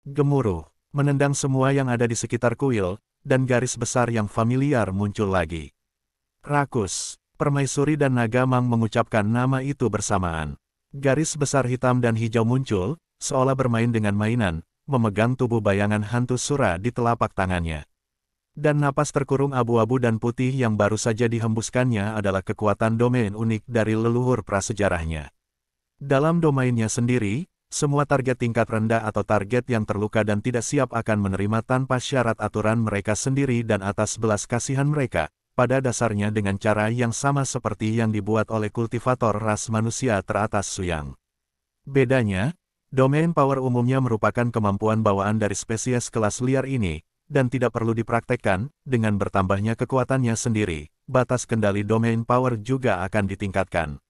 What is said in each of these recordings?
Gemuruh, menendang semua yang ada di sekitar kuil, dan garis besar yang familiar muncul lagi. Rakus, permaisuri dan naga Mang mengucapkan nama itu bersamaan. Garis besar hitam dan hijau muncul, seolah bermain dengan mainan, memegang tubuh bayangan hantu Sura di telapak tangannya. Dan napas terkurung abu-abu dan putih yang baru saja dihembuskannya adalah kekuatan domain unik dari leluhur prasejarahnya. Dalam domainnya sendiri, semua target tingkat rendah atau target yang terluka dan tidak siap akan menerima tanpa syarat aturan mereka sendiri dan atas belas kasihan mereka, pada dasarnya dengan cara yang sama seperti yang dibuat oleh kultivator ras manusia teratas Suyang. Bedanya, domain power umumnya merupakan kemampuan bawaan dari spesies kelas liar ini, dan tidak perlu dipraktekkan, dengan bertambahnya kekuatannya sendiri, batas kendali domain power juga akan ditingkatkan.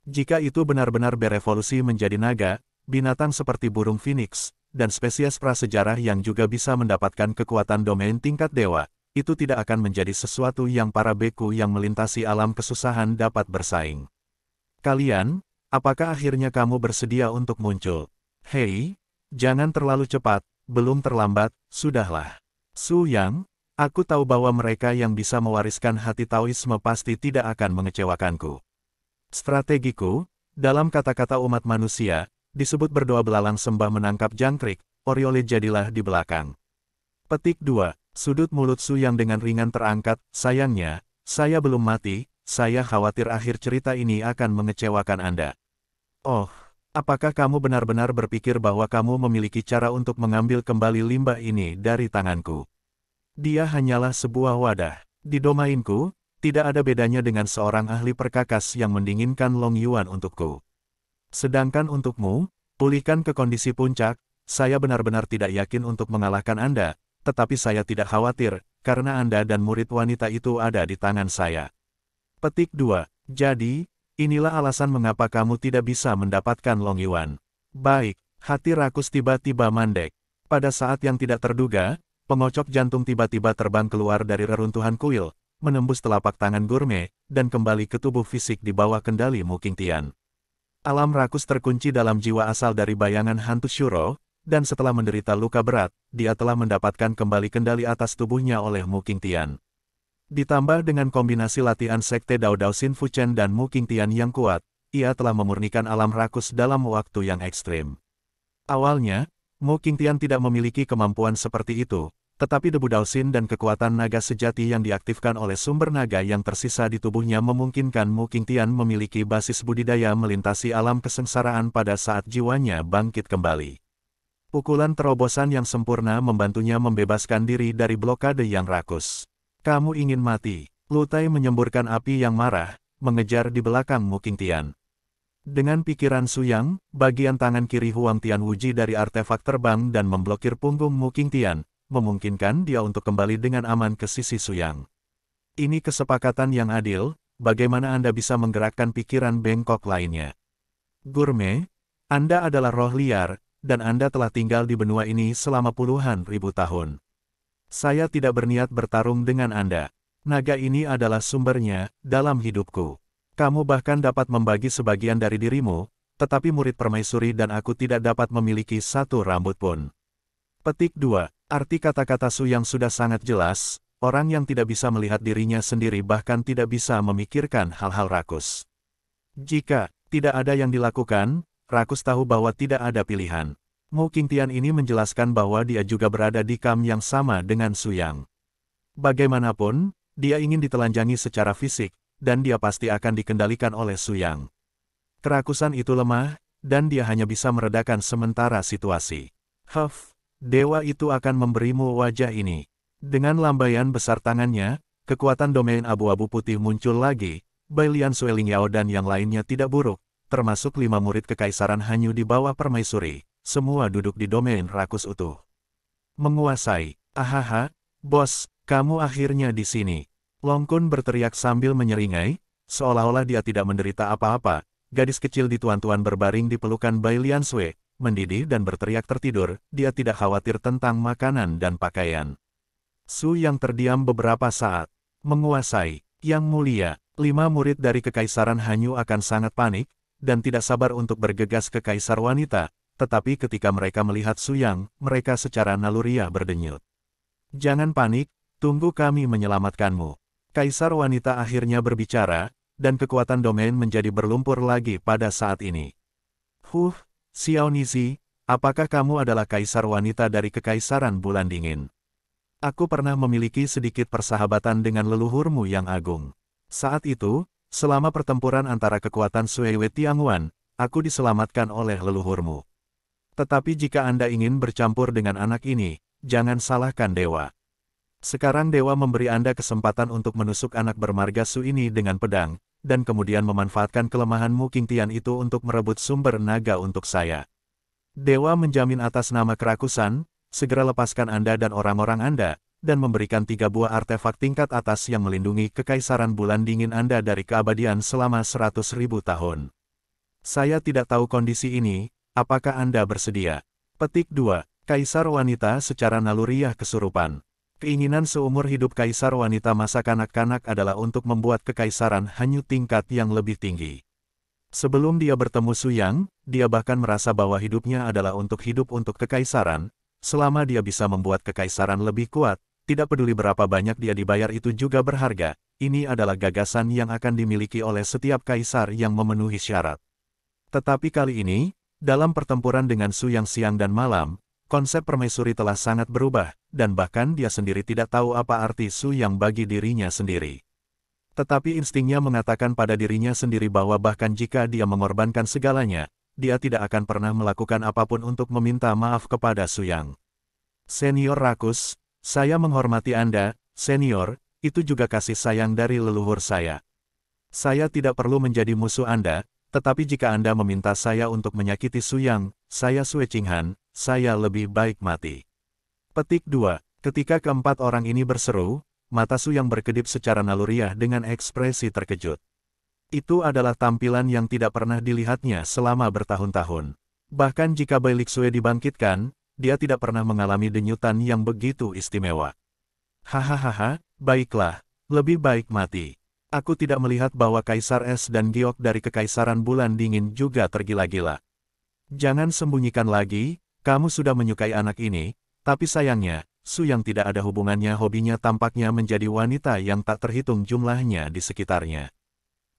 Jika itu benar-benar berevolusi menjadi naga, binatang seperti burung phoenix, dan spesies prasejarah yang juga bisa mendapatkan kekuatan domain tingkat dewa, itu tidak akan menjadi sesuatu yang para beku yang melintasi alam kesusahan dapat bersaing. Kalian, apakah akhirnya kamu bersedia untuk muncul? Hei, jangan terlalu cepat, belum terlambat, sudahlah. Suyang, aku tahu bahwa mereka yang bisa mewariskan hati Taoisme pasti tidak akan mengecewakanku. Strategiku, dalam kata-kata umat manusia, disebut berdoa belalang sembah menangkap jangkrik, Oriole jadilah di belakang. Petik 2, sudut mulut Suyang dengan ringan terangkat, sayangnya, saya belum mati, saya khawatir akhir cerita ini akan mengecewakan Anda. Oh, apakah kamu benar-benar berpikir bahwa kamu memiliki cara untuk mengambil kembali limbah ini dari tanganku? Dia hanyalah sebuah wadah. Di domainku, tidak ada bedanya dengan seorang ahli perkakas yang mendinginkan Long Yuan untukku. Sedangkan untukmu, pulihkan ke kondisi puncak, saya benar-benar tidak yakin untuk mengalahkan Anda, tetapi saya tidak khawatir, karena Anda dan murid wanita itu ada di tangan saya. Petik 2. Jadi, inilah alasan mengapa kamu tidak bisa mendapatkan Long Yuan. Baik, hati Rakus tiba-tiba mandek. Pada saat yang tidak terduga, pengocok jantung tiba-tiba terbang keluar dari reruntuhan kuil, menembus telapak tangan Gurme, dan kembali ke tubuh fisik di bawah kendali Mu Qingtian. Alam Rakus terkunci dalam jiwa asal dari bayangan hantu Shuro, dan setelah menderita luka berat, dia telah mendapatkan kembali kendali atas tubuhnya oleh Mu Qingtian. Ditambah dengan kombinasi latihan Sekte Dao Dao Xin Fuchen dan Mu Qingtian yang kuat, ia telah memurnikan alam Rakus dalam waktu yang ekstrim. Awalnya, Mu Qingtian tidak memiliki kemampuan seperti itu, tetapi debu Dao Xin dan kekuatan naga sejati yang diaktifkan oleh sumber naga yang tersisa di tubuhnya memungkinkan Mu Qingtian memiliki basis budidaya melintasi alam kesengsaraan pada saat jiwanya bangkit kembali. Pukulan terobosan yang sempurna membantunya membebaskan diri dari blokade yang rakus. Kamu ingin mati? Lu Tai menyemburkan api yang marah, mengejar di belakang Mu Qingtian. Dengan pikiran Suyang, bagian tangan kiri Huang Tianwuji dari artefak terbang dan memblokir punggung Mu Qingtian, memungkinkan dia untuk kembali dengan aman ke sisi Suyang. Ini kesepakatan yang adil, bagaimana Anda bisa menggerakkan pikiran bengkok lainnya? Gurme, Anda adalah roh liar, dan Anda telah tinggal di benua ini selama puluhan ribu tahun. Saya tidak berniat bertarung dengan Anda. Naga ini adalah sumbernya, dalam hidupku. Kamu bahkan dapat membagi sebagian dari dirimu, tetapi murid permaisuri dan aku tidak dapat memiliki satu rambut pun. Petik 2. Arti kata-kata Su yang sudah sangat jelas, orang yang tidak bisa melihat dirinya sendiri bahkan tidak bisa memikirkan hal-hal rakus. Jika tidak ada yang dilakukan, Rakus tahu bahwa tidak ada pilihan. Mu Qingtian ini menjelaskan bahwa dia juga berada di kam yang sama dengan Suyang. Bagaimanapun, dia ingin ditelanjangi secara fisik, dan dia pasti akan dikendalikan oleh Suyang. Kerakusan itu lemah, dan dia hanya bisa meredakan sementara situasi. Dewa itu akan memberimu wajah ini. Dengan lambaian besar tangannya, kekuatan domain abu-abu putih muncul lagi, Bai Lian Sueling Yao dan yang lainnya tidak buruk, termasuk 5 murid kekaisaran Hanyu di bawah permaisuri. Semua duduk di domain rakus utuh. Menguasai. Ahaha, bos, kamu akhirnya di sini. Long Kun berteriak sambil menyeringai, seolah-olah dia tidak menderita apa-apa. Gadis kecil di tuan-tuan berbaring di pelukan Bai Lian Sue, mendidih dan berteriak tertidur, dia tidak khawatir tentang makanan dan pakaian. Su yang terdiam beberapa saat. Menguasai. Yang mulia, 5 murid dari kekaisaran Hanyu akan sangat panik, dan tidak sabar untuk bergegas ke kaisar wanita, tetapi ketika mereka melihat Su Yang, mereka secara naluriah berdenyut. Jangan panik, tunggu kami menyelamatkanmu. Kaisar wanita akhirnya berbicara, dan kekuatan domain menjadi berlumpur lagi pada saat ini. Xiao Nizi, apakah kamu adalah kaisar wanita dari Kekaisaran Bulan Dingin? Aku pernah memiliki sedikit persahabatan dengan leluhurmu yang agung. Saat itu, selama pertempuran antara kekuatan Sui Wei Tiangwan, aku diselamatkan oleh leluhurmu. Tetapi jika Anda ingin bercampur dengan anak ini, jangan salahkan dewa. Sekarang dewa memberi Anda kesempatan untuk menusuk anak bermarga Su ini dengan pedang, dan kemudian memanfaatkan kelemahan Mu Qingtian itu untuk merebut sumber naga untuk saya. Dewa menjamin atas nama kerakusan, segera lepaskan Anda dan orang-orang Anda, dan memberikan 3 buah artefak tingkat atas yang melindungi Kekaisaran Bulan Dingin Anda dari keabadian selama 100.000 tahun. Saya tidak tahu kondisi ini, apakah Anda bersedia? Petik 2. Kaisar wanita secara naluriah kesurupan. Keinginan seumur hidup kaisar wanita masa kanak-kanak adalah untuk membuat kekaisaran hanyut tingkat yang lebih tinggi. Sebelum dia bertemu Su Yang, dia bahkan merasa bahwa hidupnya adalah untuk hidup untuk kekaisaran. Selama dia bisa membuat kekaisaran lebih kuat, tidak peduli berapa banyak dia dibayar itu juga berharga. Ini adalah gagasan yang akan dimiliki oleh setiap kaisar yang memenuhi syarat. Tetapi kali ini, dalam pertempuran dengan Su Yang siang dan malam, konsep permaisuri telah sangat berubah, dan bahkan dia sendiri tidak tahu apa arti Su Yang bagi dirinya sendiri. Tetapi instingnya mengatakan pada dirinya sendiri bahwa bahkan jika dia mengorbankan segalanya, dia tidak akan pernah melakukan apapun untuk meminta maaf kepada Su Yang. Senior Rakus, saya menghormati Anda, senior, itu juga kasih sayang dari leluhur saya. Saya tidak perlu menjadi musuh Anda, tetapi jika Anda meminta saya untuk menyakiti Su Yang, saya Sui Qinghan, saya lebih baik mati. Petik 2. Ketika keempat orang ini berseru, mata Su Yang berkedip secara naluriah dengan ekspresi terkejut. Itu adalah tampilan yang tidak pernah dilihatnya selama bertahun-tahun. Bahkan jika Bai Lixue dibangkitkan, dia tidak pernah mengalami denyutan yang begitu istimewa. Hahaha, baiklah, lebih baik mati. Aku tidak melihat bahwa Kaisar Es dan Giok dari Kekaisaran Bulan Dingin juga tergila-gila. Jangan sembunyikan lagi, kamu sudah menyukai anak ini, tapi sayangnya, Su Yang tidak ada hubungannya hobinya tampaknya menjadi wanita yang tak terhitung jumlahnya di sekitarnya.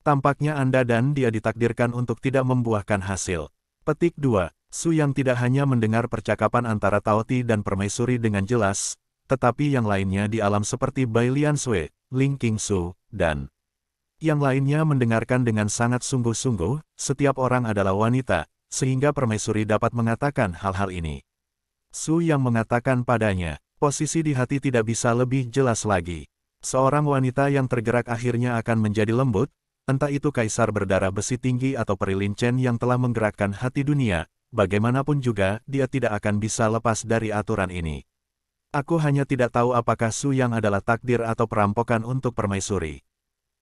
Tampaknya Anda dan dia ditakdirkan untuk tidak membuahkan hasil. Petik 2. Su Yang tidak hanya mendengar percakapan antara Taoti dan Permaisuri dengan jelas, tetapi yang lainnya di alam seperti Bai Liansui, Ling Qingsu, dan yang lainnya mendengarkan dengan sangat sungguh-sungguh. Setiap orang adalah wanita, sehingga Permaisuri dapat mengatakan hal-hal ini. Su Yang mengatakan padanya, posisi di hati tidak bisa lebih jelas lagi. Seorang wanita yang tergerak akhirnya akan menjadi lembut, entah itu kaisar berdarah besi tinggi atau perilincen yang telah menggerakkan hati dunia, bagaimanapun juga dia tidak akan bisa lepas dari aturan ini. Aku hanya tidak tahu apakah Su Yang adalah takdir atau perampokan untuk Permaisuri.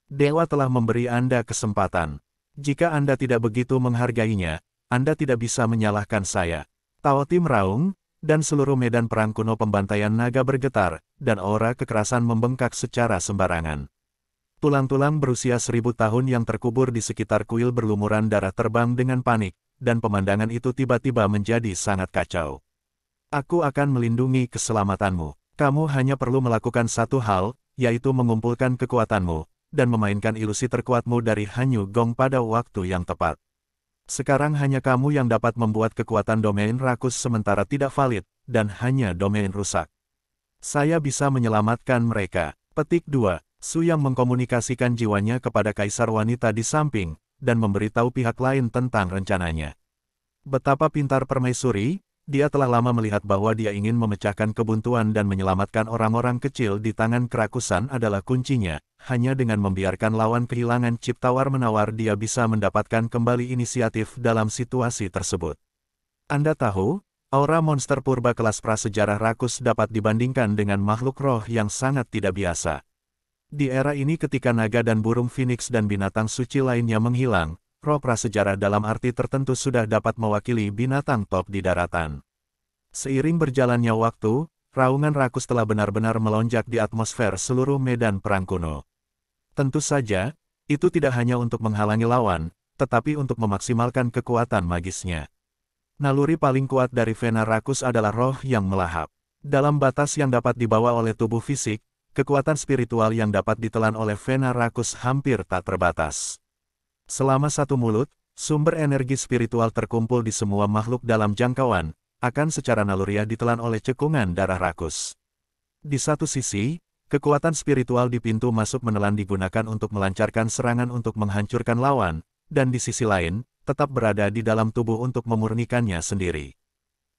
Dewa telah memberi Anda kesempatan. Jika Anda tidak begitu menghargainya, Anda tidak bisa menyalahkan saya. Taoti meraung, dan seluruh medan perang kuno pembantaian naga bergetar, dan aura kekerasan membengkak secara sembarangan. Tulang-tulang berusia 1000 tahun yang terkubur di sekitar kuil berlumuran darah terbang dengan panik, dan pemandangan itu tiba-tiba menjadi sangat kacau. Aku akan melindungi keselamatanmu. Kamu hanya perlu melakukan satu hal, yaitu mengumpulkan kekuatanmu, dan memainkan ilusi terkuatmu dari Hanyu Gong pada waktu yang tepat. Sekarang hanya kamu yang dapat membuat kekuatan domain rakus sementara tidak valid, dan hanya domain rusak. Saya bisa menyelamatkan mereka. Petik 2. Su Yang mengkomunikasikan jiwanya kepada kaisar wanita di samping, dan memberitahu pihak lain tentang rencananya. Betapa pintar Permaisuri, dia telah lama melihat bahwa dia ingin memecahkan kebuntuan dan menyelamatkan orang-orang kecil di tangan kerakusan adalah kuncinya. Hanya dengan membiarkan lawan kehilangan chip tawar-menawar dia bisa mendapatkan kembali inisiatif dalam situasi tersebut. Anda tahu, aura monster purba kelas prasejarah rakus dapat dibandingkan dengan makhluk roh yang sangat tidak biasa. Di era ini ketika naga dan burung phoenix dan binatang suci lainnya menghilang, roh prasejarah dalam arti tertentu sudah dapat mewakili binatang top di daratan. Seiring berjalannya waktu, raungan rakus telah benar-benar melonjak di atmosfer seluruh medan perang kuno. Tentu saja, itu tidak hanya untuk menghalangi lawan, tetapi untuk memaksimalkan kekuatan magisnya. Naluri paling kuat dari Vena Rakus adalah roh yang melahap. Dalam batas yang dapat dibawa oleh tubuh fisik, kekuatan spiritual yang dapat ditelan oleh Vena Rakus hampir tak terbatas. Selama satu mulut, sumber energi spiritual terkumpul di semua makhluk dalam jangkauan, akan secara naluriah ditelan oleh cekungan darah Rakus. Di satu sisi, kekuatan spiritual di pintu masuk menelan digunakan untuk melancarkan serangan untuk menghancurkan lawan, dan di sisi lain, tetap berada di dalam tubuh untuk memurnikannya sendiri.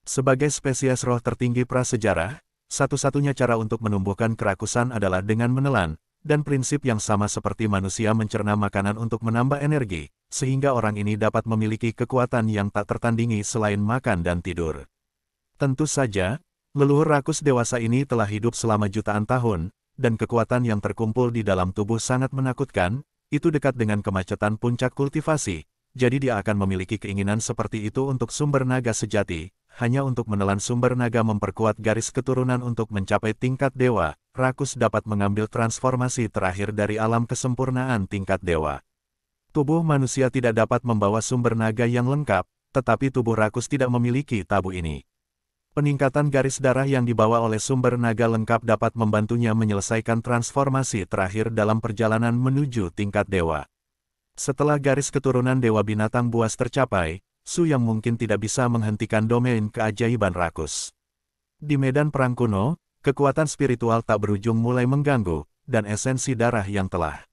Sebagai spesies roh tertinggi prasejarah, satu-satunya cara untuk menumbuhkan kerakusan adalah dengan menelan, dan prinsip yang sama seperti manusia mencerna makanan untuk menambah energi, sehingga orang ini dapat memiliki kekuatan yang tak tertandingi selain makan dan tidur. Tentu saja, leluhur rakus dewasa ini telah hidup selama jutaan tahun, dan kekuatan yang terkumpul di dalam tubuh sangat menakutkan, itu dekat dengan kemacetan puncak kultivasi. Jadi dia akan memiliki keinginan seperti itu untuk sumber naga sejati, hanya untuk menelan sumber naga memperkuat garis keturunan untuk mencapai tingkat dewa. Rakus dapat mengambil transformasi terakhir dari alam kesempurnaan tingkat dewa. Tubuh manusia tidak dapat membawa sumber naga yang lengkap, tetapi tubuh Rakus tidak memiliki tabu ini. Peningkatan garis darah yang dibawa oleh sumber naga lengkap dapat membantunya menyelesaikan transformasi terakhir dalam perjalanan menuju tingkat dewa. Setelah garis keturunan Dewa Binatang Buas tercapai, Su yang mungkin tidak bisa menghentikan domain keajaiban Rakus. Di medan perang kuno, kekuatan spiritual tak berujung mulai mengganggu, dan esensi darah yang telah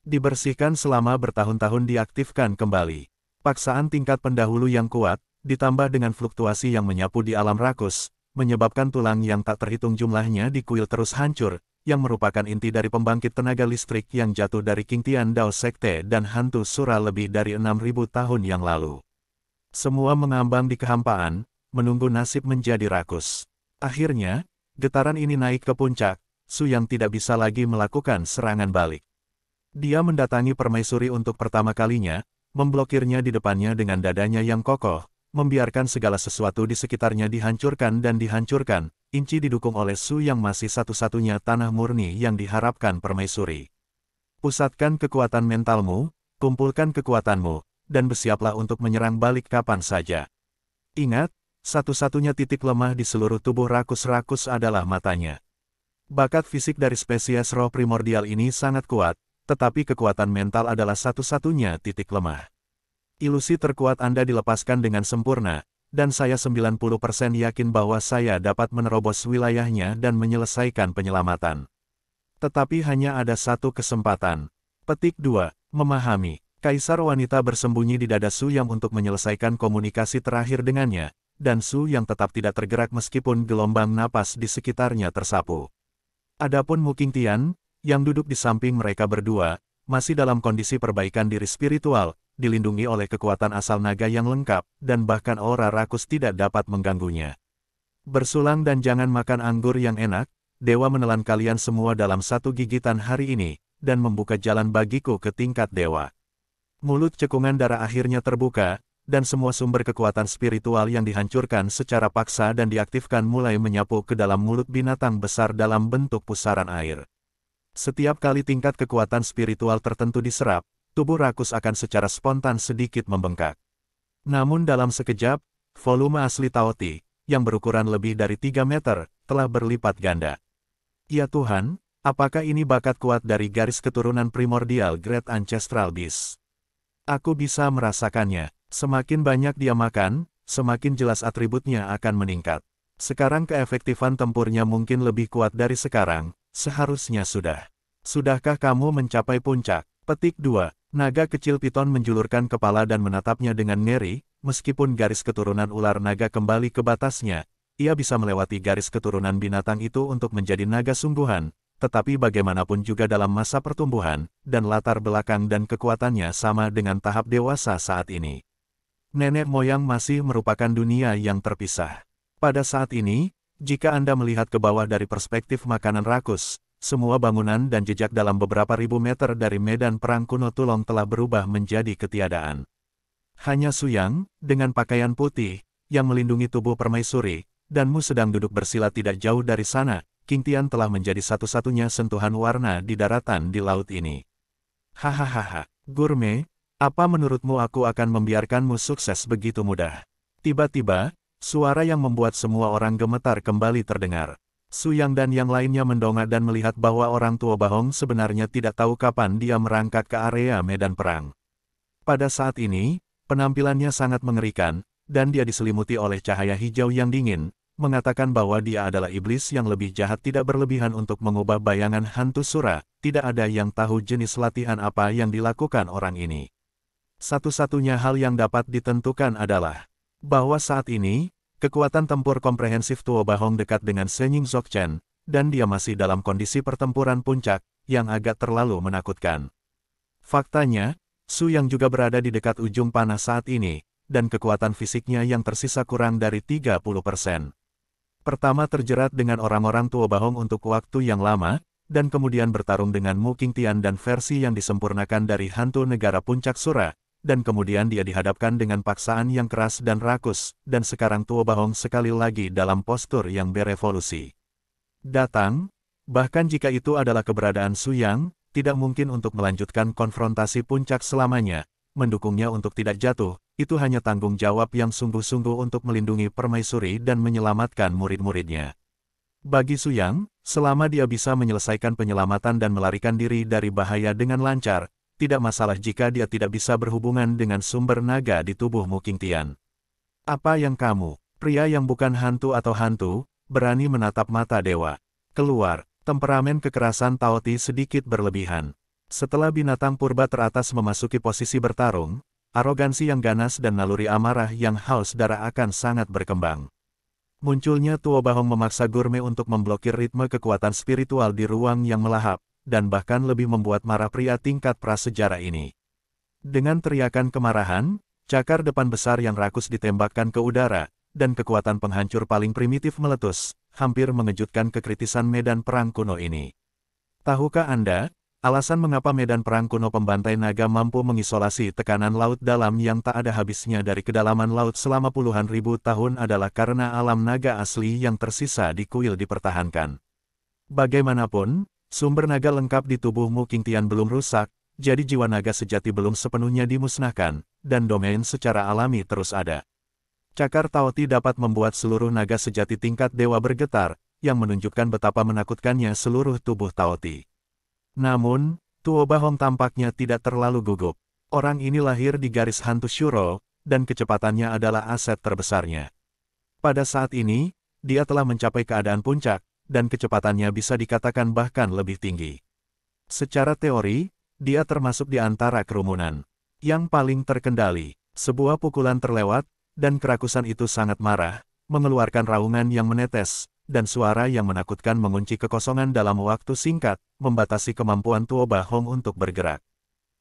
dibersihkan selama bertahun-tahun diaktifkan kembali. Paksaan tingkat pendahulu yang kuat, ditambah dengan fluktuasi yang menyapu di alam Rakus, menyebabkan tulang yang tak terhitung jumlahnya di kuil terus hancur, yang merupakan inti dari pembangkit tenaga listrik yang jatuh dari King Tian Dao Sekte dan Hantu Sura lebih dari 6.000 tahun yang lalu. Semua mengambang di kehampaan, menunggu nasib menjadi Rakus. Akhirnya, getaran ini naik ke puncak, Su yang tidak bisa lagi melakukan serangan balik. Dia mendatangi permaisuri untuk pertama kalinya, memblokirnya di depannya dengan dadanya yang kokoh, membiarkan segala sesuatu di sekitarnya dihancurkan dan dihancurkan, inci didukung oleh Su yang masih satu-satunya tanah murni yang diharapkan permaisuri. Pusatkan kekuatan mentalmu, kumpulkan kekuatanmu, dan bersiaplah untuk menyerang balik kapan saja. Ingat, satu-satunya titik lemah di seluruh tubuh Rakus-Rakus adalah matanya. Bakat fisik dari spesies roh primordial ini sangat kuat, tetapi kekuatan mental adalah satu-satunya titik lemah. Ilusi terkuat Anda dilepaskan dengan sempurna, dan saya 90% yakin bahwa saya dapat menerobos wilayahnya dan menyelesaikan penyelamatan. Tetapi hanya ada satu kesempatan. Petik 2. Memahami. Kaisar wanita bersembunyi di dada Su Yang untuk menyelesaikan komunikasi terakhir dengannya, dan Su Yang tetap tidak tergerak meskipun gelombang napas di sekitarnya tersapu. Adapun Mu King Tian, yang duduk di samping mereka berdua, masih dalam kondisi perbaikan diri spiritual, dilindungi oleh kekuatan asal naga yang lengkap, dan bahkan aura Rakus tidak dapat mengganggunya. Bersulang dan jangan makan anggur yang enak, dewa menelan kalian semua dalam satu gigitan hari ini, dan membuka jalan bagiku ke tingkat dewa. Mulut cekungan darah akhirnya terbuka, dan semua sumber kekuatan spiritual yang dihancurkan secara paksa dan diaktifkan mulai menyapu ke dalam mulut binatang besar dalam bentuk pusaran air. Setiap kali tingkat kekuatan spiritual tertentu diserap, tubuh Rakus akan secara spontan sedikit membengkak. Namun dalam sekejap, volume asli Taoti, yang berukuran lebih dari 3 meter, telah berlipat ganda. Ya Tuhan, apakah ini bakat kuat dari garis keturunan primordial Great Ancestral Beast? Aku bisa merasakannya. Semakin banyak dia makan, semakin jelas atributnya akan meningkat. Sekarang keefektifan tempurnya mungkin lebih kuat dari sekarang, seharusnya sudah. Sudahkah kamu mencapai puncak? Petik 2. Naga kecil piton menjulurkan kepala dan menatapnya dengan ngeri, meskipun garis keturunan ular naga kembali ke batasnya, ia bisa melewati garis keturunan binatang itu untuk menjadi naga sungguhan, tetapi bagaimanapun juga dalam masa pertumbuhan, dan latar belakang dan kekuatannya sama dengan tahap dewasa saat ini. Nenek moyang masih merupakan dunia yang terpisah. Pada saat ini, jika Anda melihat ke bawah dari perspektif makanan Rakus, semua bangunan dan jejak dalam beberapa ribu meter dari medan perang kuno Tulong telah berubah menjadi ketiadaan. Hanya Su Yang, dengan pakaian putih, yang melindungi tubuh permaisuri, dan Mu sedang duduk bersila tidak jauh dari sana. King Tian telah menjadi satu-satunya sentuhan warna di daratan di laut ini. Hahaha, Gourmet, apa menurutmu aku akan membiarkanmu sukses begitu mudah? Tiba-tiba, suara yang membuat semua orang gemetar kembali terdengar. Su Yang dan yang lainnya mendongak dan melihat bahwa orang tua Bahong sebenarnya tidak tahu kapan dia merangkak ke area medan perang. Pada saat ini, penampilannya sangat mengerikan, dan dia diselimuti oleh cahaya hijau yang dingin, mengatakan bahwa dia adalah iblis yang lebih jahat tidak berlebihan untuk mengubah bayangan hantu Sura. Tidak ada yang tahu jenis latihan apa yang dilakukan orang ini. Satu-satunya hal yang dapat ditentukan adalah bahwa saat ini, kekuatan tempur komprehensif Tuo Bahong dekat dengan Senying Dzogchen, dan dia masih dalam kondisi pertempuran puncak, yang agak terlalu menakutkan. Faktanya, Su Yang juga berada di dekat ujung panah saat ini, dan kekuatan fisiknya yang tersisa kurang dari 30%. Pertama terjerat dengan orang-orang Tuo Bahong untuk waktu yang lama, dan kemudian bertarung dengan Mu Qingtian dan versi yang disempurnakan dari hantu negara puncak Sura, dan kemudian dia dihadapkan dengan paksaan yang keras dan rakus, dan sekarang Tuo Bahong sekali lagi dalam postur yang berevolusi. Datang, bahkan jika itu adalah keberadaan Su Yang, tidak mungkin untuk melanjutkan konfrontasi puncak selamanya, mendukungnya untuk tidak jatuh, itu hanya tanggung jawab yang sungguh-sungguh untuk melindungi permaisuri dan menyelamatkan murid-muridnya. Bagi Su Yang, selama dia bisa menyelesaikan penyelamatan dan melarikan diri dari bahaya dengan lancar, tidak masalah jika dia tidak bisa berhubungan dengan sumber naga di tubuh Mu Qingtian. Apa yang kamu, pria yang bukan hantu atau hantu, berani menatap mata dewa? Keluar, temperamen kekerasan Tao Ti sedikit berlebihan. Setelah binatang purba teratas memasuki posisi bertarung, arogansi yang ganas dan naluri amarah yang haus darah akan sangat berkembang. Munculnya Tuo Bahong memaksa Gurme untuk memblokir ritme kekuatan spiritual di ruang yang melahap, dan bahkan lebih membuat marah pria tingkat prasejarah ini. Dengan teriakan kemarahan, cakar depan besar yang rakus ditembakkan ke udara, dan kekuatan penghancur paling primitif meletus, hampir mengejutkan kekritisan medan perang kuno ini. Tahukah Anda, alasan mengapa medan perang kuno pembantai naga mampu mengisolasi tekanan laut dalam yang tak ada habisnya dari kedalaman laut selama puluhan ribu tahun adalah karena alam naga asli yang tersisa di kuil dipertahankan. Bagaimanapun, sumber naga lengkap di tubuh Mu Qingtian belum rusak, jadi jiwa naga sejati belum sepenuhnya dimusnahkan, dan domain secara alami terus ada. Cakar Tao Ti dapat membuat seluruh naga sejati tingkat dewa bergetar, yang menunjukkan betapa menakutkannya seluruh tubuh Tao Ti. Namun, Tuo Bahong tampaknya tidak terlalu gugup. Orang ini lahir di garis hantu Shuro, dan kecepatannya adalah aset terbesarnya. Pada saat ini, dia telah mencapai keadaan puncak, dan kecepatannya bisa dikatakan bahkan lebih tinggi. Secara teori, dia termasuk di antara kerumunan yang paling terkendali. Sebuah pukulan terlewat, dan kerakusan itu sangat marah, mengeluarkan raungan yang menetes, dan suara yang menakutkan mengunci kekosongan dalam waktu singkat, membatasi kemampuan Tuo Bahong untuk bergerak.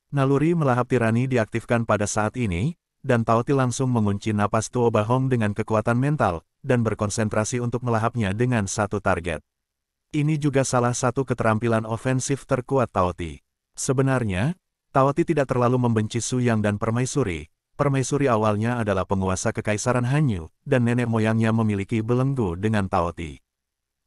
Naluri melahap tirani diaktifkan pada saat ini, dan Tao Ti langsung mengunci napas Tuo Bahong dengan kekuatan mental, dan berkonsentrasi untuk melahapnya dengan satu target. Ini juga salah satu keterampilan ofensif terkuat Tao Ti. Sebenarnya, Tao Ti tidak terlalu membenci Su Yang dan Permaisuri. Permaisuri awalnya adalah penguasa Kekaisaran Hanyu, dan nenek moyangnya memiliki belenggu dengan Tao Ti.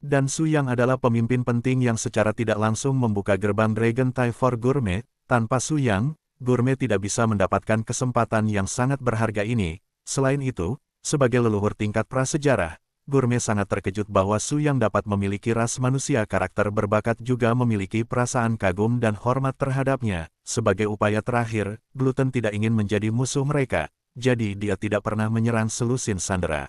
Dan Su Yang adalah pemimpin penting yang secara tidak langsung membuka gerbang Dragon Tai for Gurme. Tanpa Su Yang, Gurme tidak bisa mendapatkan kesempatan yang sangat berharga ini. Selain itu, sebagai leluhur tingkat prasejarah, Gurme sangat terkejut bahwa Su Yang dapat memiliki ras manusia karakter berbakat juga memiliki perasaan kagum dan hormat terhadapnya. Sebagai upaya terakhir, Gluten tidak ingin menjadi musuh mereka, jadi dia tidak pernah menyerang selusin Sandera.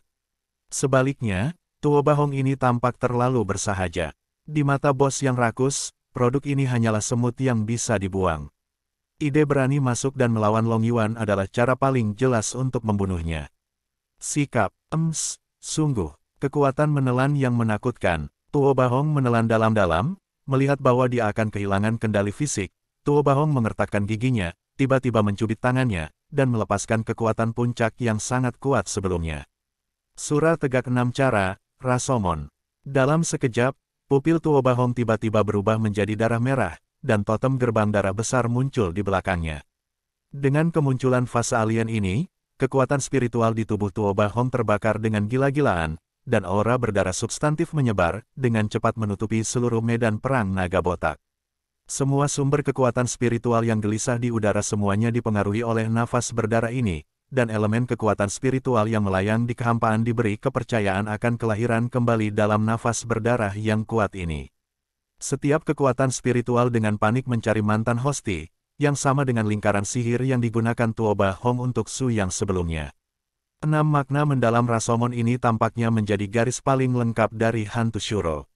Sebaliknya, Tuo Bahong ini tampak terlalu bersahaja. Di mata bos yang rakus, produk ini hanyalah semut yang bisa dibuang. Ide berani masuk dan melawan Long Yuan adalah cara paling jelas untuk membunuhnya. Sikap, sungguh, kekuatan menelan yang menakutkan. Tuo Bahong menelan dalam-dalam, melihat bahwa dia akan kehilangan kendali fisik. Tuo Bahong mengertakkan giginya, tiba-tiba mencubit tangannya, dan melepaskan kekuatan puncak yang sangat kuat sebelumnya. Sura tegak 6 cara, Rashomon. Dalam sekejap, pupil Tuo Bahong tiba-tiba berubah menjadi darah merah, dan totem gerbang darah besar muncul di belakangnya. Dengan kemunculan fase alien ini, kekuatan spiritual di tubuh Tuo Bahong terbakar dengan gila-gilaan, dan aura berdarah substantif menyebar, dengan cepat menutupi seluruh medan perang naga botak. Semua sumber kekuatan spiritual yang gelisah di udara semuanya dipengaruhi oleh nafas berdarah ini, dan elemen kekuatan spiritual yang melayang di kehampaan diberi kepercayaan akan kelahiran kembali dalam nafas berdarah yang kuat ini. Setiap kekuatan spiritual dengan panik mencari mantan hosti, yang sama dengan lingkaran sihir yang digunakan Tuoba Hong untuk Su yang sebelumnya. 6 makna mendalam Rashomon ini tampaknya menjadi garis paling lengkap dari hantu Shuro.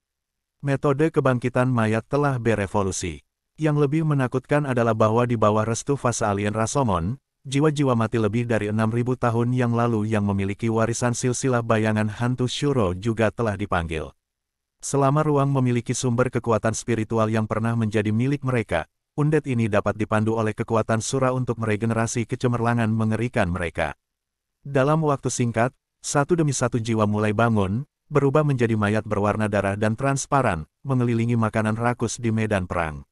Metode kebangkitan mayat telah berevolusi. Yang lebih menakutkan adalah bahwa di bawah restu fase alien Rashomon, jiwa-jiwa mati lebih dari 6.000 tahun yang lalu yang memiliki warisan silsilah bayangan hantu Shuro juga telah dipanggil. Selama ruang memiliki sumber kekuatan spiritual yang pernah menjadi milik mereka, undead ini dapat dipandu oleh kekuatan Sura untuk meregenerasi kecemerlangan mengerikan mereka. Dalam waktu singkat, satu demi satu jiwa mulai bangun, berubah menjadi mayat berwarna darah dan transparan, mengelilingi makanan rakus di medan perang.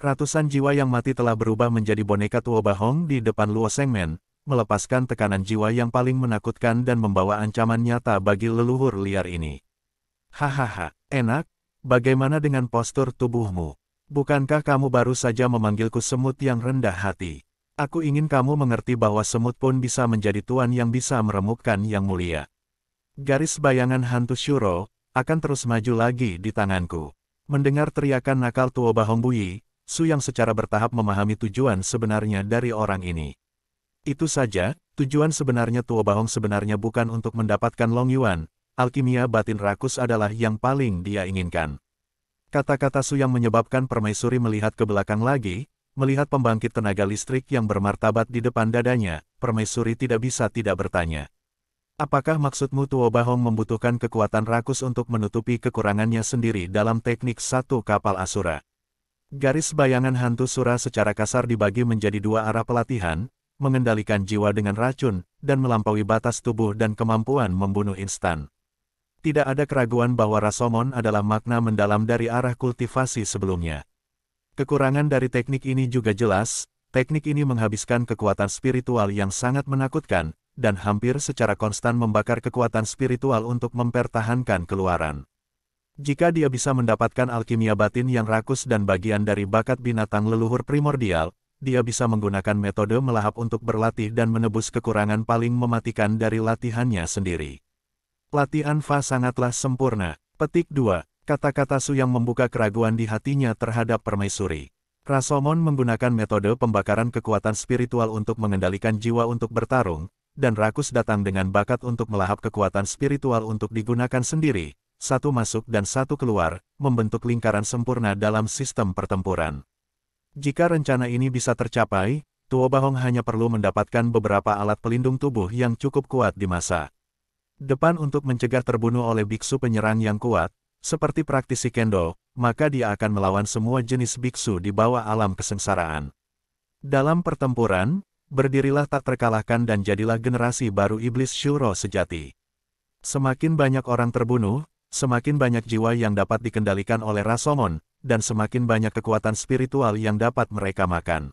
Ratusan jiwa yang mati telah berubah menjadi boneka Tuoba Hong di depan Luo Sengmen, melepaskan tekanan jiwa yang paling menakutkan dan membawa ancaman nyata bagi leluhur liar ini. Hahaha, enak, bagaimana dengan postur tubuhmu? Bukankah kamu baru saja memanggilku semut yang rendah hati? Aku ingin kamu mengerti bahwa semut pun bisa menjadi tuan yang bisa meremukkan yang mulia. Garis bayangan hantu Shuro akan terus maju lagi di tanganku. Mendengar teriakan nakal Tuoba Hong Bui, Su yang secara bertahap memahami tujuan sebenarnya dari orang ini. Itu saja, tujuan sebenarnya Tuoba Hong sebenarnya bukan untuk mendapatkan Long Yuan, alkimia batin rakus adalah yang paling dia inginkan. Kata-kata Su yang menyebabkan permaisuri melihat ke belakang lagi. Melihat pembangkit tenaga listrik yang bermartabat di depan dadanya, permaisuri tidak bisa tidak bertanya. Apakah maksudmu Tuoba Hong membutuhkan kekuatan rakus untuk menutupi kekurangannya sendiri dalam teknik satu kapal Asura? Garis bayangan hantu Sura secara kasar dibagi menjadi dua arah pelatihan, mengendalikan jiwa dengan racun, dan melampaui batas tubuh dan kemampuan membunuh instan. Tidak ada keraguan bahwa Rashomon adalah makna mendalam dari arah kultivasi sebelumnya. Kekurangan dari teknik ini juga jelas, teknik ini menghabiskan kekuatan spiritual yang sangat menakutkan, dan hampir secara konstan membakar kekuatan spiritual untuk mempertahankan keluaran. Jika dia bisa mendapatkan alkimia batin yang rakus dan bagian dari bakat binatang leluhur primordial, dia bisa menggunakan metode melahap untuk berlatih dan menebus kekurangan paling mematikan dari latihannya sendiri. Latihan Fa sangatlah sempurna. Petik 2. Kata-kata Su yang membuka keraguan di hatinya terhadap permaisuri. Rashomon menggunakan metode pembakaran kekuatan spiritual untuk mengendalikan jiwa untuk bertarung, dan rakus datang dengan bakat untuk melahap kekuatan spiritual untuk digunakan sendiri, satu masuk dan satu keluar, membentuk lingkaran sempurna dalam sistem pertempuran. Jika rencana ini bisa tercapai, Tuoba Hong hanya perlu mendapatkan beberapa alat pelindung tubuh yang cukup kuat di masa depan untuk mencegah terbunuh oleh biksu penyerang yang kuat, seperti praktisi kendo, maka dia akan melawan semua jenis biksu di bawah alam kesengsaraan. Dalam pertempuran, berdirilah tak terkalahkan dan jadilah generasi baru iblis Shuro sejati. Semakin banyak orang terbunuh, semakin banyak jiwa yang dapat dikendalikan oleh Rashomon, dan semakin banyak kekuatan spiritual yang dapat mereka makan.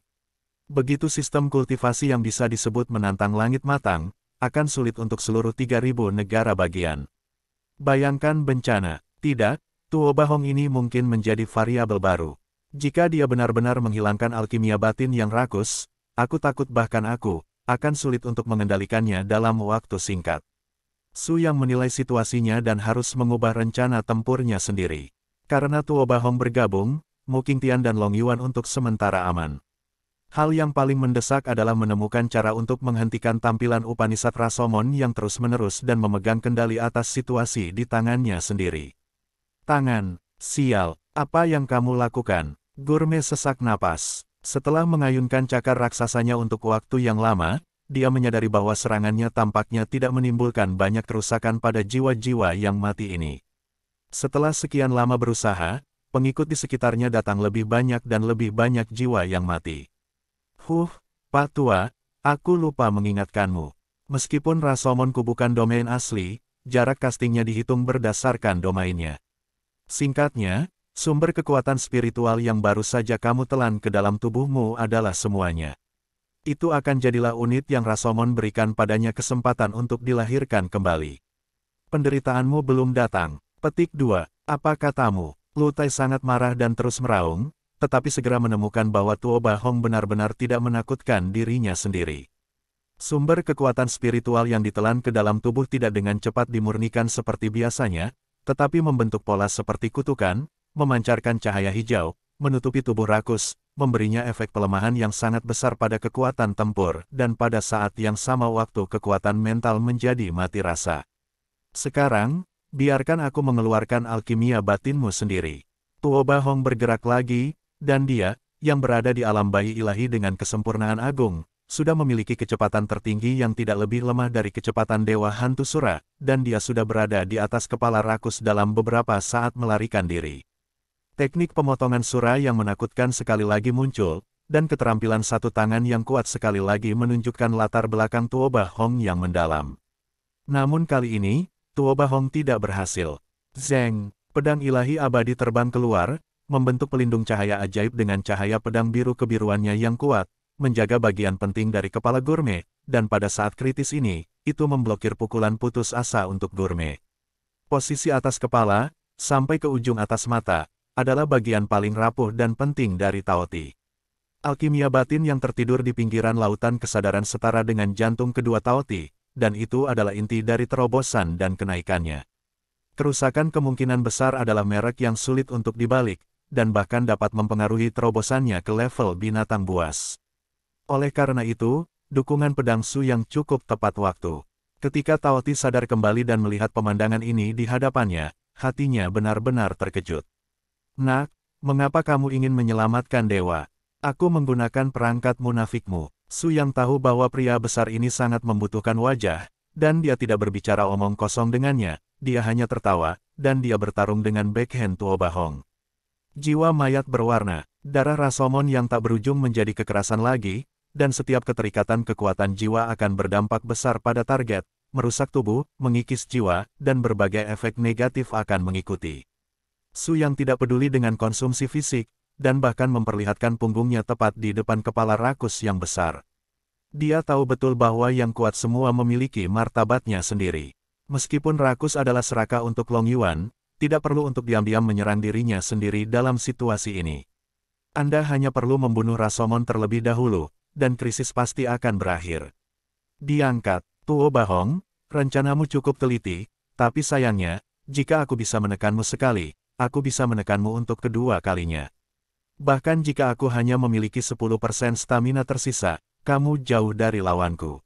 Begitu sistem kultivasi yang bisa disebut menantang langit matang, akan sulit untuk seluruh 3.000 negara bagian. Bayangkan bencana. Tidak, Tuoba Hong ini mungkin menjadi variabel baru. Jika dia benar-benar menghilangkan alkimia batin yang rakus, aku takut bahkan aku akan sulit untuk mengendalikannya dalam waktu singkat. Su yang menilai situasinya dan harus mengubah rencana tempurnya sendiri. Karena Tuoba Hong bergabung, Mu Qingtian dan Long Yuan untuk sementara aman. Hal yang paling mendesak adalah menemukan cara untuk menghentikan tampilan Upanishad Rashomon yang terus-menerus dan memegang kendali atas situasi di tangannya sendiri. Tangan, sial, apa yang kamu lakukan? Gurme sesak napas. Setelah mengayunkan cakar raksasanya untuk waktu yang lama, dia menyadari bahwa serangannya tampaknya tidak menimbulkan banyak kerusakan pada jiwa-jiwa yang mati ini. Setelah sekian lama berusaha, pengikut di sekitarnya datang lebih banyak dan lebih banyak jiwa yang mati. Pak Tua, aku lupa mengingatkanmu. Meskipun Rashomonku bukan domain asli, jarak castingnya dihitung berdasarkan domainnya. Singkatnya, sumber kekuatan spiritual yang baru saja kamu telan ke dalam tubuhmu adalah semuanya. Itu akan jadilah unit yang Rashomon berikan padanya kesempatan untuk dilahirkan kembali. Penderitaanmu belum datang. Petik 2. Apa katamu? Lu Tai sangat marah dan terus meraung, tetapi segera menemukan bahwa Tuoba Hong benar-benar tidak menakutkan dirinya sendiri. Sumber kekuatan spiritual yang ditelan ke dalam tubuh tidak dengan cepat dimurnikan seperti biasanya, tetapi membentuk pola seperti kutukan, memancarkan cahaya hijau, menutupi tubuh Rakus, memberinya efek pelemahan yang sangat besar pada kekuatan tempur, dan pada saat yang sama waktu kekuatan mental menjadi mati rasa. Sekarang, biarkan aku mengeluarkan alkimia batinmu sendiri. Tuoba Hong bergerak lagi, dan dia, yang berada di alam bayi ilahi dengan kesempurnaan agung, sudah memiliki kecepatan tertinggi yang tidak lebih lemah dari kecepatan Dewa Hantu Sura, dan dia sudah berada di atas kepala Rakus dalam beberapa saat melarikan diri. Teknik pemotongan Sura yang menakutkan sekali lagi muncul, dan keterampilan satu tangan yang kuat sekali lagi menunjukkan latar belakang Tuoba Hong yang mendalam. Namun kali ini, Tuoba Hong tidak berhasil. Zeng, pedang ilahi abadi terbang keluar, membentuk pelindung cahaya ajaib dengan cahaya pedang biru kebiruannya yang kuat, menjaga bagian penting dari kepala Gurme, dan pada saat kritis ini, itu memblokir pukulan putus asa untuk Gurme. Posisi atas kepala, sampai ke ujung atas mata, adalah bagian paling rapuh dan penting dari Taoti. Alkimia batin yang tertidur di pinggiran lautan kesadaran setara dengan jantung kedua Taoti, dan itu adalah inti dari terobosan dan kenaikannya. Kerusakan kemungkinan besar adalah merek yang sulit untuk dibalik, dan bahkan dapat mempengaruhi terobosannya ke level binatang buas. Oleh karena itu, dukungan pedang Su yang cukup tepat waktu. Ketika Taoti sadar kembali dan melihat pemandangan ini di hadapannya, hatinya benar-benar terkejut. Nak, mengapa kamu ingin menyelamatkan dewa? Aku menggunakan perangkat munafikmu. Su yang tahu bahwa pria besar ini sangat membutuhkan wajah, dan dia tidak berbicara omong kosong dengannya, dia hanya tertawa, dan dia bertarung dengan backhand Tuoba Hong. Jiwa mayat berwarna, darah Rasomon yang tak berujung menjadi kekerasan lagi, dan setiap keterikatan kekuatan jiwa akan berdampak besar pada target, merusak tubuh, mengikis jiwa, dan berbagai efek negatif akan mengikuti. Su yang tidak peduli dengan konsumsi fisik, dan bahkan memperlihatkan punggungnya tepat di depan kepala Rakus yang besar. Dia tahu betul bahwa yang kuat semua memiliki martabatnya sendiri. Meskipun Rakus adalah serakah untuk Long Yuan, tidak perlu untuk diam-diam menyerang dirinya sendiri dalam situasi ini. Anda hanya perlu membunuh Rasomon terlebih dahulu, dan krisis pasti akan berakhir. Diangkat, Tuoba Hong, rencanamu cukup teliti, tapi sayangnya, jika aku bisa menekanmu sekali, aku bisa menekanmu untuk kedua kalinya. Bahkan jika aku hanya memiliki 10% stamina tersisa, kamu jauh dari lawanku.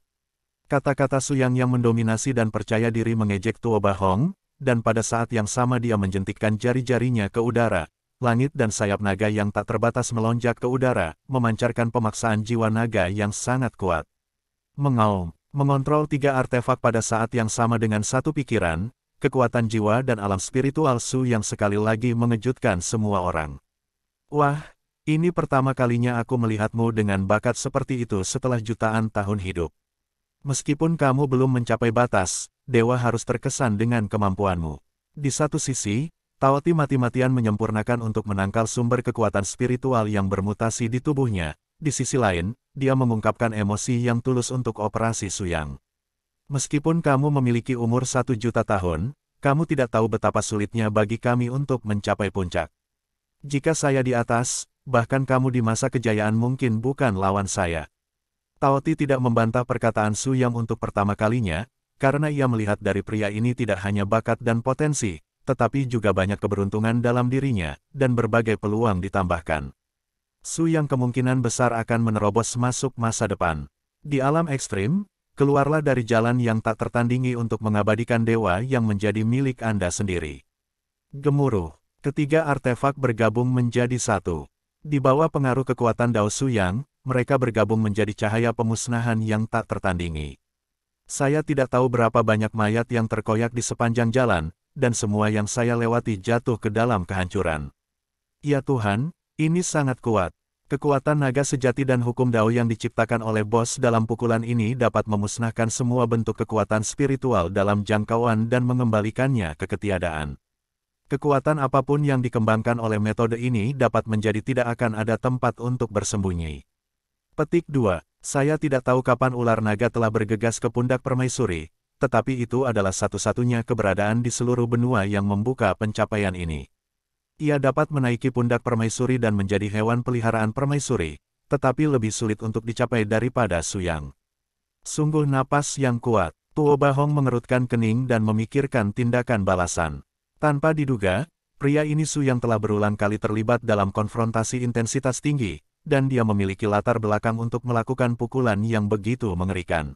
Kata-kata Su yang mendominasi dan percaya diri mengejek Tuoba Hong, dan pada saat yang sama dia menjentikkan jari-jarinya ke udara. Langit dan sayap naga yang tak terbatas melonjak ke udara, memancarkan pemaksaan jiwa naga yang sangat kuat. Mengaum, mengontrol 3 artefak pada saat yang sama dengan satu pikiran, kekuatan jiwa dan alam spiritual Su yang sekali lagi mengejutkan semua orang. Wah, ini pertama kalinya aku melihatmu dengan bakat seperti itu setelah jutaan tahun hidup. Meskipun kamu belum mencapai batas, dewa harus terkesan dengan kemampuanmu. Di satu sisi, Taoti mati-matian menyempurnakan untuk menangkal sumber kekuatan spiritual yang bermutasi di tubuhnya. Di sisi lain, dia mengungkapkan emosi yang tulus untuk operasi Suyang. Meskipun kamu memiliki umur 1 juta tahun, kamu tidak tahu betapa sulitnya bagi kami untuk mencapai puncak. Jika saya di atas, bahkan kamu di masa kejayaan mungkin bukan lawan saya. Taoti tidak membantah perkataan Suyang untuk pertama kalinya, karena ia melihat dari pria ini tidak hanya bakat dan potensi, tetapi juga banyak keberuntungan dalam dirinya, dan berbagai peluang ditambahkan. Su yang kemungkinan besar akan menerobos masuk masa depan. Di alam ekstrim, keluarlah dari jalan yang tak tertandingi untuk mengabadikan dewa yang menjadi milik Anda sendiri. Gemuruh, ketiga artefak bergabung menjadi satu. Di bawah pengaruh kekuatan Dao Su Yang, mereka bergabung menjadi cahaya pemusnahan yang tak tertandingi. Saya tidak tahu berapa banyak mayat yang terkoyak di sepanjang jalan, dan semua yang saya lewati jatuh ke dalam kehancuran. Ya Tuhan, ini sangat kuat. Kekuatan naga sejati dan hukum Dao yang diciptakan oleh bos dalam pukulan ini dapat memusnahkan semua bentuk kekuatan spiritual dalam jangkauan dan mengembalikannya ke ketiadaan. Kekuatan apapun yang dikembangkan oleh metode ini dapat menjadi tidak akan ada tempat untuk bersembunyi. Petik 2. Saya tidak tahu kapan ular naga telah bergegas ke pundak permaisuri, tetapi itu adalah satu-satunya keberadaan di seluruh benua yang membuka pencapaian ini. Ia dapat menaiki pundak permaisuri dan menjadi hewan peliharaan permaisuri, tetapi lebih sulit untuk dicapai daripada Suyang. Sungguh napas yang kuat. Tuo Bahong mengerutkan kening dan memikirkan tindakan balasan. Tanpa diduga, pria ini Su yang telah berulang kali terlibat dalam konfrontasi intensitas tinggi, dan dia memiliki latar belakang untuk melakukan pukulan yang begitu mengerikan.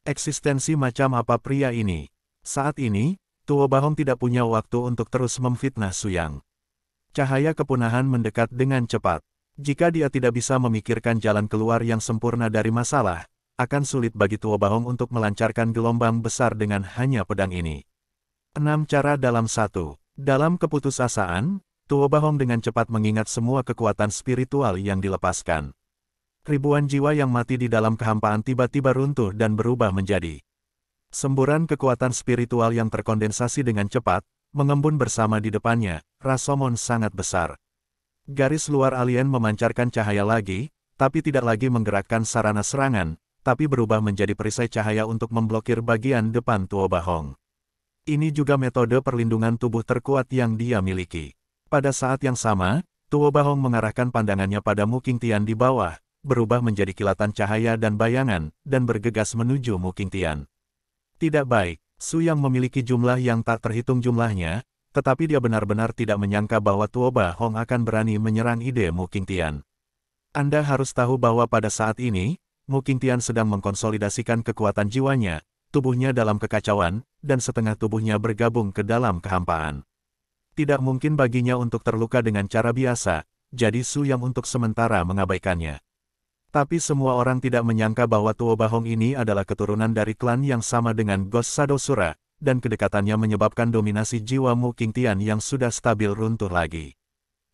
Eksistensi macam apa pria ini? Saat ini, Tuo Bahong tidak punya waktu untuk terus memfitnah Su Yang. Cahaya kepunahan mendekat dengan cepat. Jika dia tidak bisa memikirkan jalan keluar yang sempurna dari masalah, akan sulit bagi Tuo Bahong untuk melancarkan gelombang besar dengan hanya pedang ini. 6 cara dalam 1. Dalam keputusasaan, Tuo Bahong dengan cepat mengingat semua kekuatan spiritual yang dilepaskan. Ribuan jiwa yang mati di dalam kehampaan tiba-tiba runtuh dan berubah menjadi semburan kekuatan spiritual yang terkondensasi dengan cepat, mengembun bersama di depannya. Rashomon sangat besar. Garis luar alien memancarkan cahaya lagi, tapi tidak lagi menggerakkan sarana serangan, tapi berubah menjadi perisai cahaya untuk memblokir bagian depan Tuo Bahong. Ini juga metode perlindungan tubuh terkuat yang dia miliki. Pada saat yang sama, Tuo Bahong mengarahkan pandangannya pada Mu Qingtian di bawah, berubah menjadi kilatan cahaya dan bayangan, dan bergegas menuju Mu Qingtian. Tidak baik, Su yang memiliki jumlah yang tak terhitung jumlahnya, tetapi dia benar-benar tidak menyangka bahwa Tuo Bahong akan berani menyerang ide Mu Qingtian. Anda harus tahu bahwa pada saat ini, Mu Qingtian sedang mengkonsolidasikan kekuatan jiwanya, tubuhnya dalam kekacauan, dan setengah tubuhnya bergabung ke dalam kehampaan. Tidak mungkin baginya untuk terluka dengan cara biasa, jadi Su yang untuk sementara mengabaikannya. Tapi semua orang tidak menyangka bahwa Tuo Bahong ini adalah keturunan dari klan yang sama dengan Ghost Shadow Sura, dan kedekatannya menyebabkan dominasi jiwa Mu Qingtian yang sudah stabil runtuh lagi.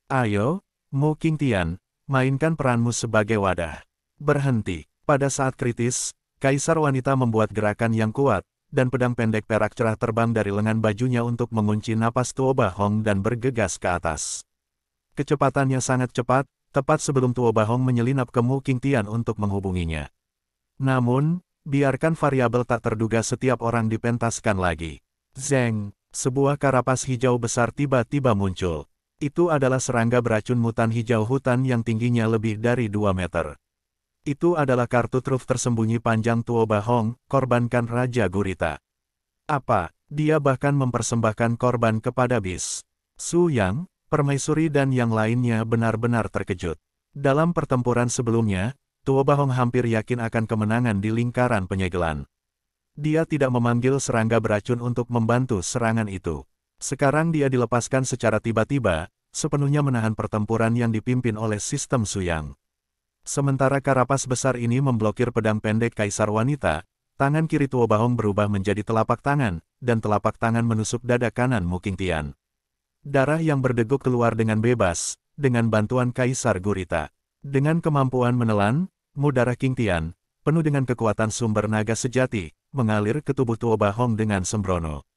Ayo, Mu Qingtian, mainkan peranmu sebagai wadah. Berhenti. Pada saat kritis, Kaisar Wanita membuat gerakan yang kuat, dan pedang pendek perak cerah terbang dari lengan bajunya untuk mengunci napas Tuo Bahong dan bergegas ke atas. Kecepatannya sangat cepat, tepat sebelum Tuo Bahong menyelinap ke Mu Qingtian untuk menghubunginya. Namun, biarkan variabel tak terduga setiap orang dipentaskan lagi. Zeng, sebuah karapas hijau besar tiba-tiba muncul. Itu adalah serangga beracun mutan hijau hutan yang tingginya lebih dari 2 meter. Itu adalah kartu truf tersembunyi panjang Tuo Bahong, korbankan Raja Gurita. Apa, dia bahkan mempersembahkan korban kepada Bis. Su Yang, Permaisuri dan yang lainnya benar-benar terkejut. Dalam pertempuran sebelumnya, Tuo Bahong hampir yakin akan kemenangan di lingkaran penyegelan. Dia tidak memanggil serangga beracun untuk membantu serangan itu. Sekarang dia dilepaskan secara tiba-tiba, sepenuhnya menahan pertempuran yang dipimpin oleh sistem Su Yang. Sementara karapas besar ini memblokir pedang pendek Kaisar Wanita, tangan kiri Tuo Bahong berubah menjadi telapak tangan, dan telapak tangan menusuk dada kanan Mu Qingtian. Darah yang berdeguk keluar dengan bebas, dengan bantuan Kaisar Gurita. Dengan kemampuan menelan, Mu darah Qingtian, penuh dengan kekuatan sumber naga sejati, mengalir ke tubuh Tuo Bahong dengan sembrono.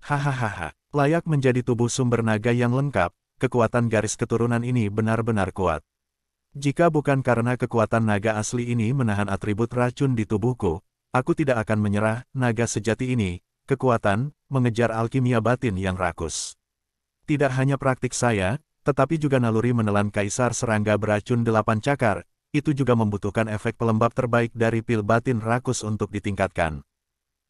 Hahaha, layak menjadi tubuh sumber naga yang lengkap, kekuatan garis keturunan ini benar-benar kuat. Jika bukan karena kekuatan naga asli ini menahan atribut racun di tubuhku, aku tidak akan menyerah. Naga sejati ini, kekuatan, mengejar alkimia batin yang rakus. Tidak hanya praktik saya, tetapi juga naluri menelan Kaisar Serangga beracun 8 cakar, itu juga membutuhkan efek pelembab terbaik dari pil batin rakus untuk ditingkatkan.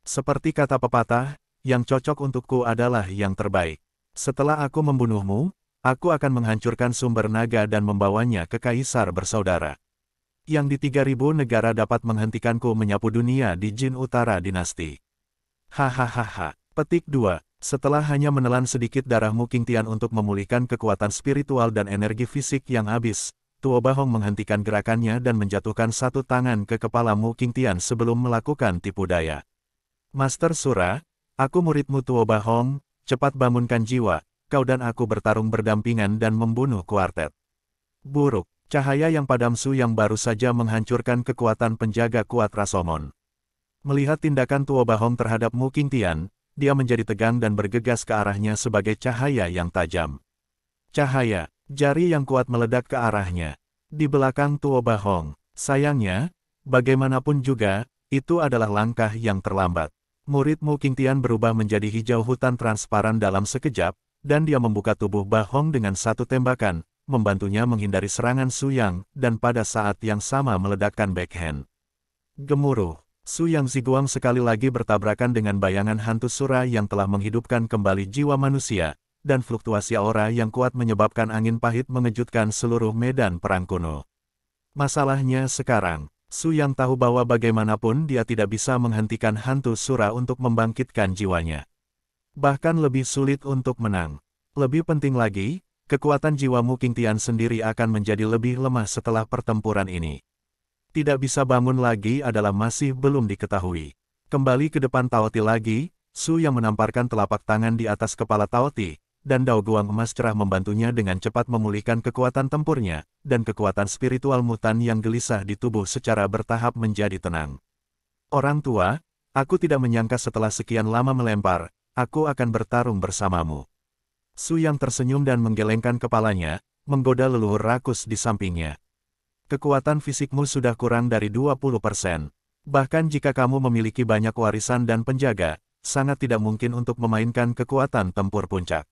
Seperti kata pepatah, yang cocok untukku adalah yang terbaik. Setelah aku membunuhmu, aku akan menghancurkan sumber naga dan membawanya ke Kaisar Bersaudara. Yang di 3000 negara dapat menghentikanku menyapu dunia di Jin Utara Dinasti. Hahaha. Petik 2. Setelah hanya menelan sedikit darah Mu Qingtian untuk memulihkan kekuatan spiritual dan energi fisik yang habis, Tuo Bahong menghentikan gerakannya dan menjatuhkan satu tangan ke kepala Mu Qingtian sebelum melakukan tipu daya. Master Sura, aku muridmu Tuo Bahong, cepat bangunkan jiwa. Kau dan aku bertarung berdampingan dan membunuh kuartet. Buruk, cahaya yang padam Su yang baru saja menghancurkan kekuatan penjaga kuat Rashomon. Melihat tindakan Tuo Bahong terhadap Mu Qingtian, dia menjadi tegang dan bergegas ke arahnya sebagai cahaya yang tajam. Cahaya, jari yang kuat meledak ke arahnya. Di belakang Tuo Bahong, sayangnya, bagaimanapun juga, itu adalah langkah yang terlambat. Murid Mu Qingtian berubah menjadi hijau hutan transparan dalam sekejap, dan dia membuka tubuh Bahong dengan satu tembakan, membantunya menghindari serangan Su Yang, dan pada saat yang sama meledakkan backhand. Gemuruh, Su Yang Ziguang sekali lagi bertabrakan dengan bayangan hantu Sura yang telah menghidupkan kembali jiwa manusia, dan fluktuasi aura yang kuat menyebabkan angin pahit mengejutkan seluruh medan perang kuno. Masalahnya sekarang, Su Yang tahu bahwa bagaimanapun dia tidak bisa menghentikan hantu Sura untuk membangkitkan jiwanya. Bahkan lebih sulit untuk menang. Lebih penting lagi, kekuatan jiwa Mu Qingtian sendiri akan menjadi lebih lemah setelah pertempuran ini. Tidak bisa bangun lagi adalah masih belum diketahui. Kembali ke depan Taoti lagi, Su Yang menamparkan telapak tangan di atas kepala Taoti, dan daoguang emas cerah membantunya dengan cepat memulihkan kekuatan tempurnya, dan kekuatan spiritual mutan yang gelisah di tubuh secara bertahap menjadi tenang. Orang tua, aku tidak menyangka setelah sekian lama melempar, aku akan bertarung bersamamu. Su Yang tersenyum dan menggelengkan kepalanya, menggoda leluhur rakus di sampingnya. Kekuatan fisikmu sudah kurang dari 20%. Bahkan jika kamu memiliki banyak warisan dan penjaga, sangat tidak mungkin untuk memainkan kekuatan tempur puncak.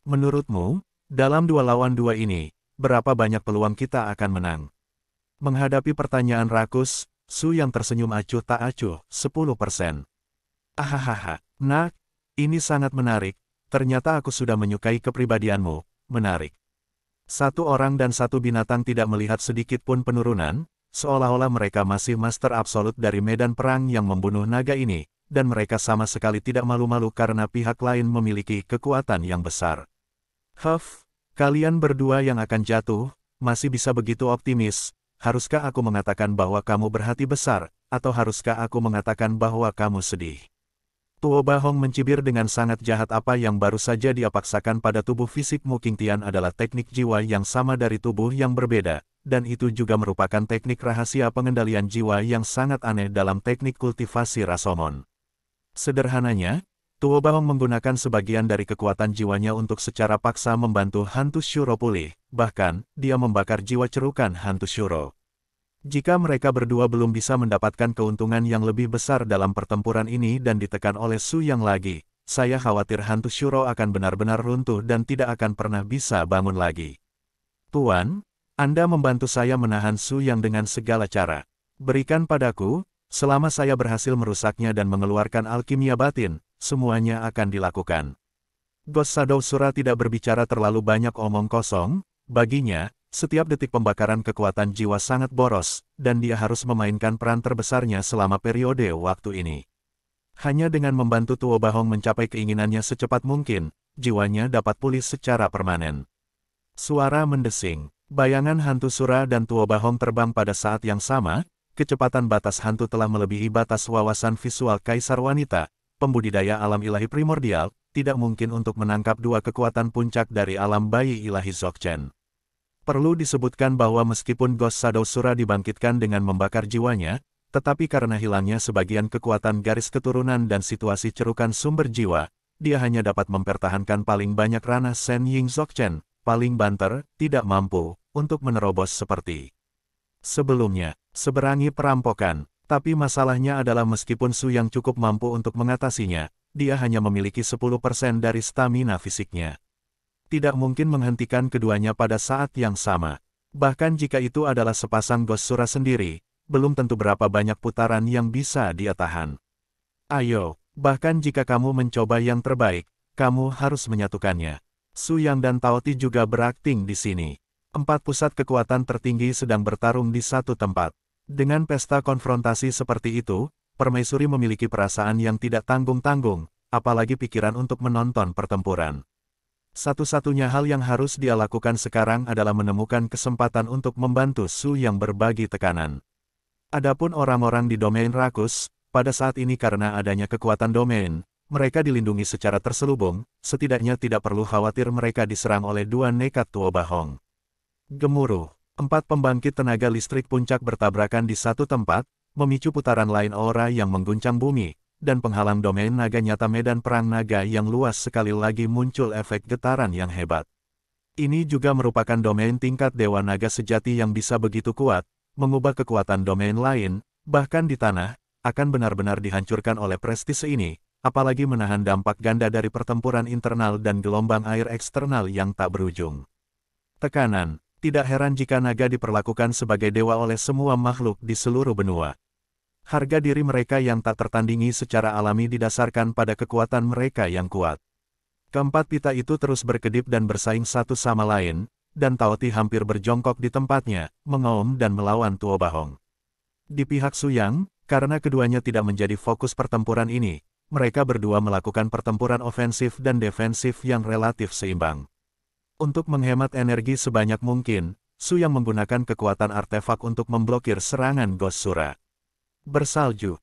Menurutmu, dalam 2 lawan 2 ini, berapa banyak peluang kita akan menang? Menghadapi pertanyaan rakus, Su Yang tersenyum acuh tak acuh, 10%. Ahahaha, nak, ini sangat menarik, ternyata aku sudah menyukai kepribadianmu, menarik. Satu orang dan satu binatang tidak melihat sedikit pun penurunan, seolah-olah mereka masih master absolut dari medan perang yang membunuh naga ini, dan mereka sama sekali tidak malu-malu karena pihak lain memiliki kekuatan yang besar. Huff, kalian berdua yang akan jatuh, masih bisa begitu optimis, haruskah aku mengatakan bahwa kamu berhati besar, atau haruskah aku mengatakan bahwa kamu sedih? Tuo Bahong mencibir dengan sangat jahat. Apa yang baru saja dia paksakan pada tubuh fisik Mu Qingtian adalah teknik jiwa yang sama dari tubuh yang berbeda, dan itu juga merupakan teknik rahasia pengendalian jiwa yang sangat aneh dalam teknik kultivasi Rashomon. Sederhananya, Tuo Bahong menggunakan sebagian dari kekuatan jiwanya untuk secara paksa membantu hantu Shuro pulih, bahkan, dia membakar jiwa cerukan hantu Shuro. Jika mereka berdua belum bisa mendapatkan keuntungan yang lebih besar dalam pertempuran ini dan ditekan oleh Su Yang lagi, saya khawatir hantu Shuro akan benar-benar runtuh dan tidak akan pernah bisa bangun lagi. Tuan, Anda membantu saya menahan Su Yang dengan segala cara. Berikan padaku, selama saya berhasil merusaknya dan mengeluarkan alkimia batin, semuanya akan dilakukan. Ghost Shadow Sura tidak berbicara terlalu banyak omong kosong, baginya, setiap detik pembakaran kekuatan jiwa sangat boros, dan dia harus memainkan peran terbesarnya selama periode waktu ini. Hanya dengan membantu Tuo Bahong mencapai keinginannya secepat mungkin, jiwanya dapat pulih secara permanen. Suara mendesing, bayangan hantu Sura dan Tuo Bahong terbang pada saat yang sama, kecepatan batas hantu telah melebihi batas wawasan visual Kaisar Wanita, pembudidaya alam ilahi primordial, tidak mungkin untuk menangkap dua kekuatan puncak dari alam bayi ilahi Dzogchen. Perlu disebutkan bahwa meskipun Ghost Shadow Sura dibangkitkan dengan membakar jiwanya, tetapi karena hilangnya sebagian kekuatan garis keturunan dan situasi cerukan sumber jiwa, dia hanya dapat mempertahankan paling banyak ranah Shen Ying Dzogchen, paling banter, tidak mampu, untuk menerobos seperti sebelumnya, seberangi perampokan. Tapi masalahnya adalah meskipun Su Yang cukup mampu untuk mengatasinya, dia hanya memiliki 10% dari stamina fisiknya. Tidak mungkin menghentikan keduanya pada saat yang sama. Bahkan jika itu adalah sepasang Ghost Sura sendiri, belum tentu berapa banyak putaran yang bisa dia tahan. Ayo, bahkan jika kamu mencoba yang terbaik, kamu harus menyatukannya. Su Yang dan Taoti juga berakting di sini. 4 pusat kekuatan tertinggi sedang bertarung di satu tempat. Dengan pesta konfrontasi seperti itu, Permaisuri memiliki perasaan yang tidak tanggung-tanggung, apalagi pikiran untuk menonton pertempuran. Satu-satunya hal yang harus dia lakukan sekarang adalah menemukan kesempatan untuk membantu Su Yang berbagi tekanan. Adapun orang-orang di domain rakus, pada saat ini karena adanya kekuatan domain, mereka dilindungi secara terselubung, setidaknya tidak perlu khawatir mereka diserang oleh dua nekat Tuo Bahong. Gemuruh, 4 pembangkit tenaga listrik puncak bertabrakan di satu tempat, memicu putaran lain aura yang mengguncang bumi, dan penghalang domain naga nyata medan perang naga yang luas sekali lagi muncul efek getaran yang hebat. Ini juga merupakan domain tingkat Dewa Naga sejati yang bisa begitu kuat, mengubah kekuatan domain lain, bahkan di tanah, akan benar-benar dihancurkan oleh prestise ini, apalagi menahan dampak ganda dari pertempuran internal dan gelombang air eksternal yang tak berujung. Tekanan, tidak heran jika naga diperlakukan sebagai dewa oleh semua makhluk di seluruh benua. Harga diri mereka yang tak tertandingi secara alami didasarkan pada kekuatan mereka yang kuat. Keempat pita itu terus berkedip dan bersaing satu sama lain, dan Tao Ti hampir berjongkok di tempatnya, mengaum dan melawan Tuo Bahong. Di pihak Su Yang, karena keduanya tidak menjadi fokus pertempuran ini, mereka berdua melakukan pertempuran ofensif dan defensif yang relatif seimbang. Untuk menghemat energi sebanyak mungkin, Su Yang menggunakan kekuatan artefak untuk memblokir serangan Ghost Sura. Bersalju.